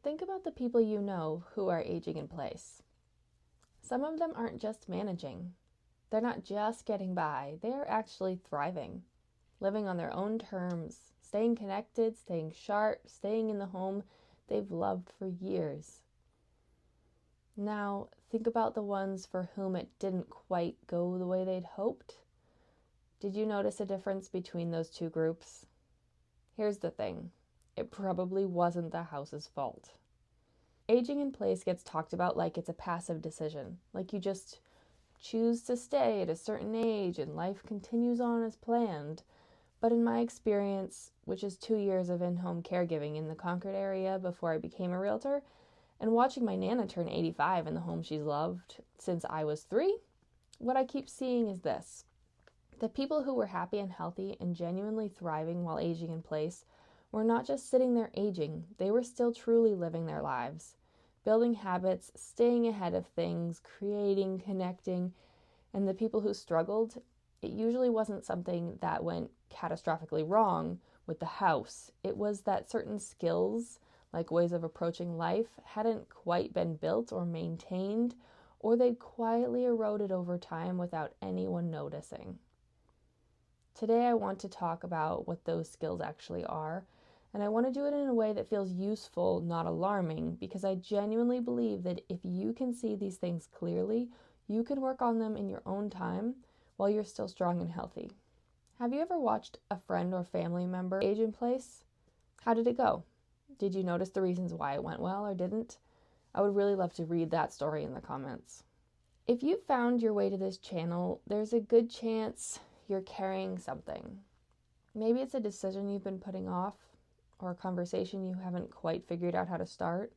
Think about the people you know who are aging in place. Some of them aren't just managing. They're not just getting by. They are actually thriving, living on their own terms, staying connected, staying sharp, staying in the home they've loved for years. Now, think about the ones for whom it didn't quite go the way they'd hoped. Did you notice a difference between those two groups? Here's the thing. It probably wasn't the house's fault. Aging in place gets talked about like it's a passive decision, like you just choose to stay at a certain age and life continues on as planned. But in my experience, which is 2 years of in-home caregiving in the Concord area before I became a realtor, and watching my Nana turn 85 in the home she's loved since I was 3, what I keep seeing is this. The people who were happy and healthy and genuinely thriving while aging in place were not just sitting there aging, they were still truly living their lives, building habits, staying ahead of things, creating, connecting. And the people who struggled, it usually wasn't something that went catastrophically wrong with the house. It was that certain skills, like ways of approaching life, hadn't quite been built or maintained, or they'd quietly eroded over time without anyone noticing. Today I want to talk about what those skills actually are, and I want to do it in a way that feels useful, not alarming, because I genuinely believe that if you can see these things clearly, you can work on them in your own time while you're still strong and healthy. Have you ever watched a friend or family member age in place? How did it go? Did you notice the reasons why it went well or didn't? I would really love to read that story in the comments. If you found your way to this channel, there's a good chance you're carrying something. Maybe it's a decision you've been putting off, or a conversation you haven't quite figured out how to start,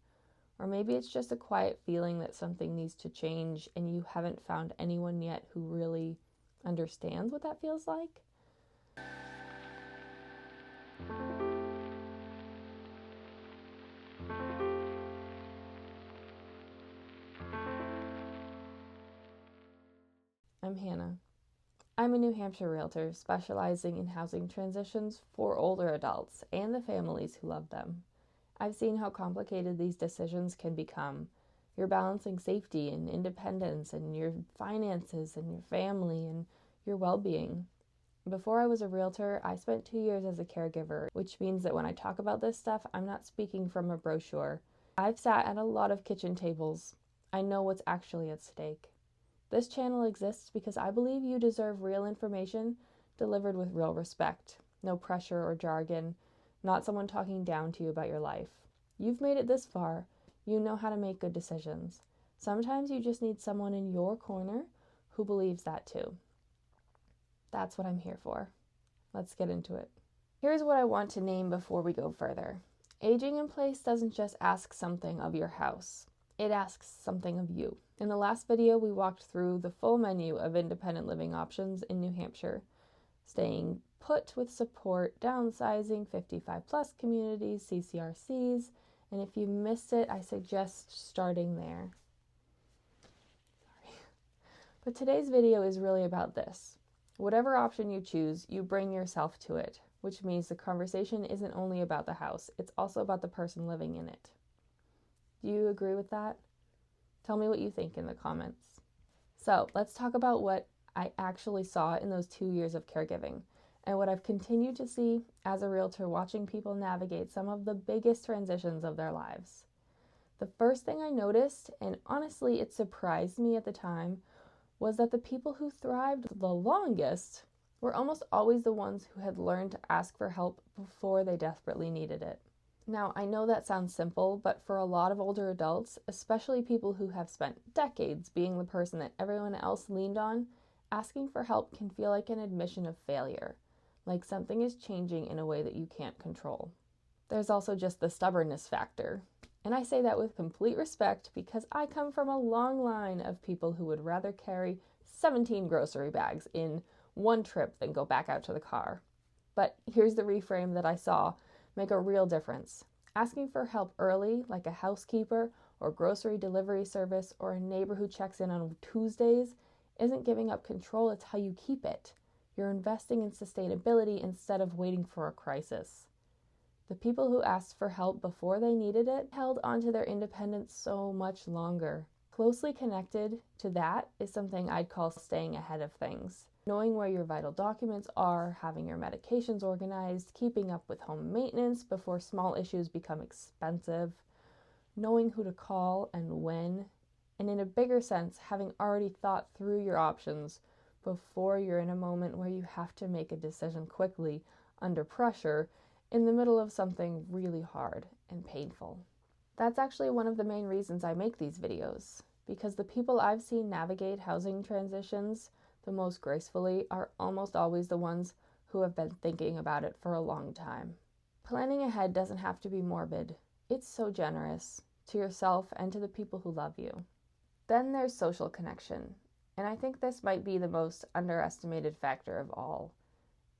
or maybe it's just a quiet feeling that something needs to change and you haven't found anyone yet who really understands what that feels like. I'm Hannah. I'm a New Hampshire realtor specializing in housing transitions for older adults and the families who love them. I've seen how complicated these decisions can become. You're balancing safety and independence and your finances and your family and your well-being. Before I was a realtor, I spent 2 years as a caregiver, which means that when I talk about this stuff, I'm not speaking from a brochure. I've sat at a lot of kitchen tables. I know what's actually at stake. This channel exists because I believe you deserve real information delivered with real respect. No pressure or jargon, not someone talking down to you about your life. You've made it this far. You know how to make good decisions. Sometimes you just need someone in your corner who believes that too. That's what I'm here for. Let's get into it. Here's what I want to name before we go further. Aging in place doesn't just ask something of your house. It asks something of you. In the last video, we walked through the full menu of independent living options in New Hampshire. Staying put with support, downsizing, 55 plus communities, CCRCs, and if you missed it, I suggest starting there. Sorry. But today's video is really about this. Whatever option you choose, you bring yourself to it, which means the conversation isn't only about the house, it's also about the person living in it. Do you agree with that? Tell me what you think in the comments. So let's talk about what I actually saw in those 2 years of caregiving and what I've continued to see as a realtor watching people navigate some of the biggest transitions of their lives. The first thing I noticed, and honestly it surprised me at the time, was that the people who thrived the longest were almost always the ones who had learned to ask for help before they desperately needed it. Now, I know that sounds simple, but for a lot of older adults, especially people who have spent decades being the person that everyone else leaned on, asking for help can feel like an admission of failure, like something is changing in a way that you can't control. There's also just the stubbornness factor. And I say that with complete respect because I come from a long line of people who would rather carry 17 grocery bags in one trip than go back out to the car. But here's the reframe that I saw make a real difference. Asking for help early, like a housekeeper or grocery delivery service or a neighbor who checks in on Tuesdays, isn't giving up control, it's how you keep it. You're investing in sustainability instead of waiting for a crisis. The people who asked for help before they needed it held onto their independence so much longer. Closely connected to that is something I'd call staying ahead of things. Knowing where your vital documents are, having your medications organized, keeping up with home maintenance before small issues become expensive, knowing who to call and when, and in a bigger sense, having already thought through your options before you're in a moment where you have to make a decision quickly, under pressure, in the middle of something really hard and painful. That's actually one of the main reasons I make these videos, because the people I've seen navigate housing transitions the most gracefully are almost always the ones who have been thinking about it for a long time. Planning ahead doesn't have to be morbid. It's so generous to yourself and to the people who love you. Then there's social connection, and I think this might be the most underestimated factor of all.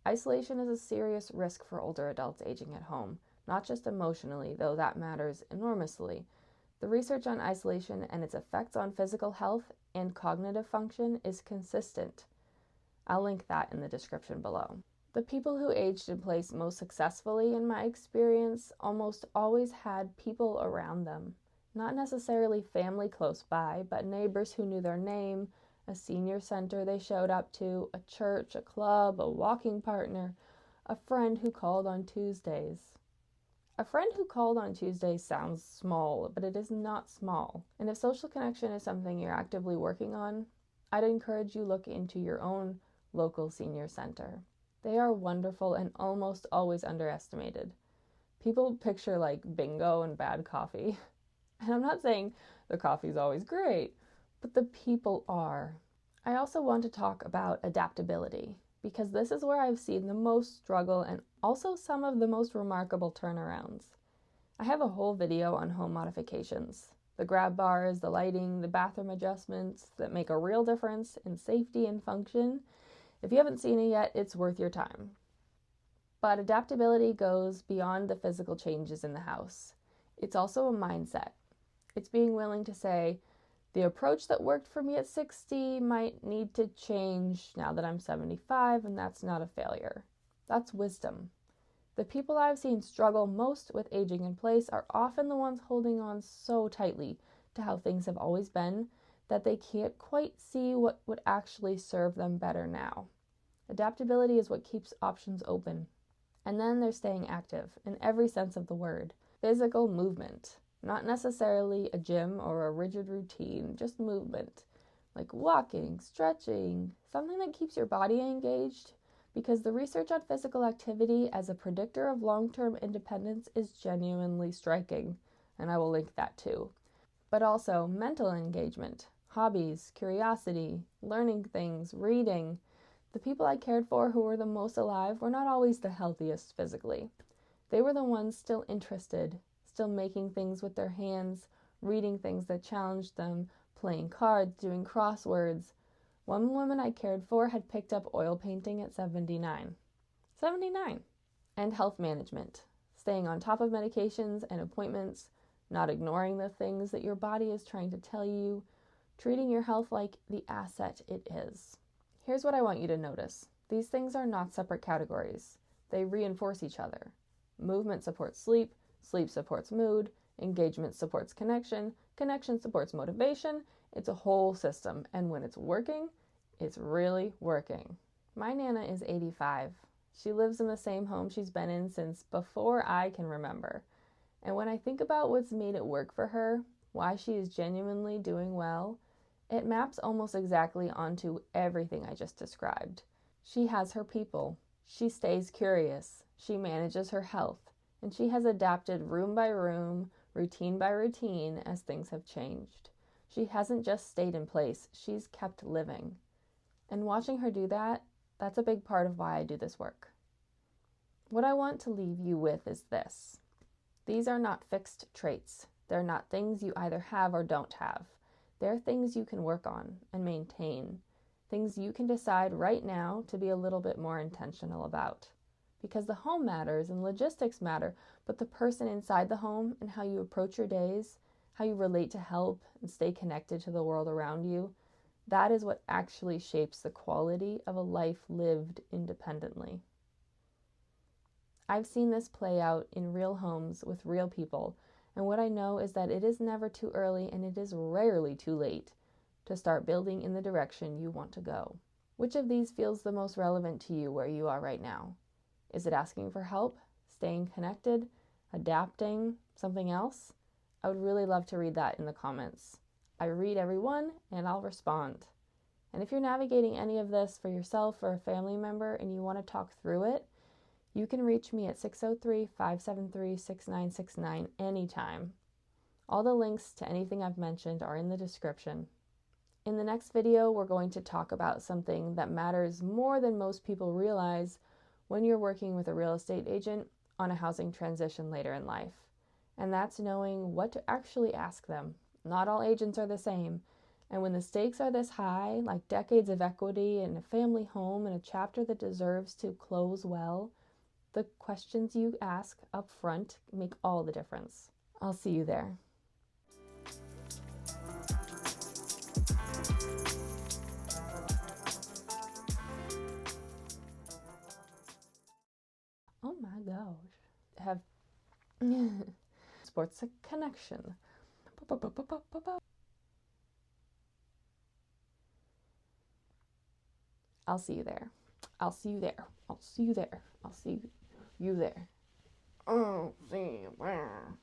Isolation is a serious risk for older adults aging at home, not just emotionally, though that matters enormously. The research on isolation and its effects on physical health and cognitive function is consistent. I'll link that in the description below. The people who aged in place most successfully, in my experience, almost always had people around them. Not necessarily family close by, but neighbors who knew their name, a senior center they showed up to, a church, a club, a walking partner, a friend who called on Tuesdays. A friend who called on Tuesdays sounds small, but it is not small. And if social connection is something you're actively working on, I'd encourage you look into your own local senior center. They are wonderful and almost always underestimated. People picture like bingo and bad coffee. And I'm not saying the coffee's always great, but the people are. I also want to talk about adaptability, because this is where I've seen the most struggle and also some of the most remarkable turnarounds. I have a whole video on home modifications. The grab bars, the lighting, the bathroom adjustments that make a real difference in safety and function. If you haven't seen it yet, it's worth your time. But adaptability goes beyond the physical changes in the house. It's also a mindset. It's being willing to say, the approach that worked for me at 60 might need to change now that I'm 75, and that's not a failure. That's wisdom. The people I've seen struggle most with aging in place are often the ones holding on so tightly to how things have always been that they can't quite see what would actually serve them better now. Adaptability is what keeps options open. And then there's staying active in every sense of the word. Physical movement. Not necessarily a gym or a rigid routine, just movement. Like walking, stretching, something that keeps your body engaged, because the research on physical activity as a predictor of long-term independence is genuinely striking, and I will link that too. But also mental engagement, hobbies, curiosity, learning things, reading. The people I cared for who were the most alive were not always the healthiest physically. They were the ones still interested, still making things with their hands, reading things that challenged them, playing cards, doing crosswords. One woman I cared for had picked up oil painting at 79. 79! And health management. Staying on top of medications and appointments, not ignoring the things that your body is trying to tell you, treating your health like the asset it is. Here's what I want you to notice. These things are not separate categories. They reinforce each other. Movement supports sleep, sleep supports mood, engagement supports connection, connection supports motivation. It's a whole system, and when it's working, it's really working. My Nana is 85. She lives in the same home she's been in since before I can remember. And when I think about what's made it work for her, why she is genuinely doing well, it maps almost exactly onto everything I just described. She has her people. She stays curious. She manages her health. And she has adapted room by room, routine by routine as things have changed. She hasn't just stayed in place, she's kept living. And watching her do that, that's a big part of why I do this work. What I want to leave you with is this. These are not fixed traits. They're not things you either have or don't have. They're things you can work on and maintain. Things you can decide right now to be a little bit more intentional about. Because the home matters and logistics matter, but the person inside the home and how you approach your days, how you relate to help and stay connected to the world around you, that is what actually shapes the quality of a life lived independently. I've seen this play out in real homes with real people, and what I know is that it is never too early and it is rarely too late to start building in the direction you want to go. Which of these feels the most relevant to you where you are right now? Is it asking for help, staying connected, adapting, something else? I would really love to read that in the comments. I read every one and I'll respond. And if you're navigating any of this for yourself or a family member and you want to talk through it, you can reach me at 603-573-6969 anytime. All the links to anything I've mentioned are in the description. In the next video, we're going to talk about something that matters more than most people realize when you're working with a real estate agent on a housing transition later in life. And that's knowing what to actually ask them. Not all agents are the same. And when the stakes are this high, like decades of equity in a family home and a chapter that deserves to close well, the questions you ask up front make all the difference. I'll see you there. Oh my gosh. Have sports connection. I'll see you there. I'll see you there. I'll see you there. I'll see you there. Oh, see you there.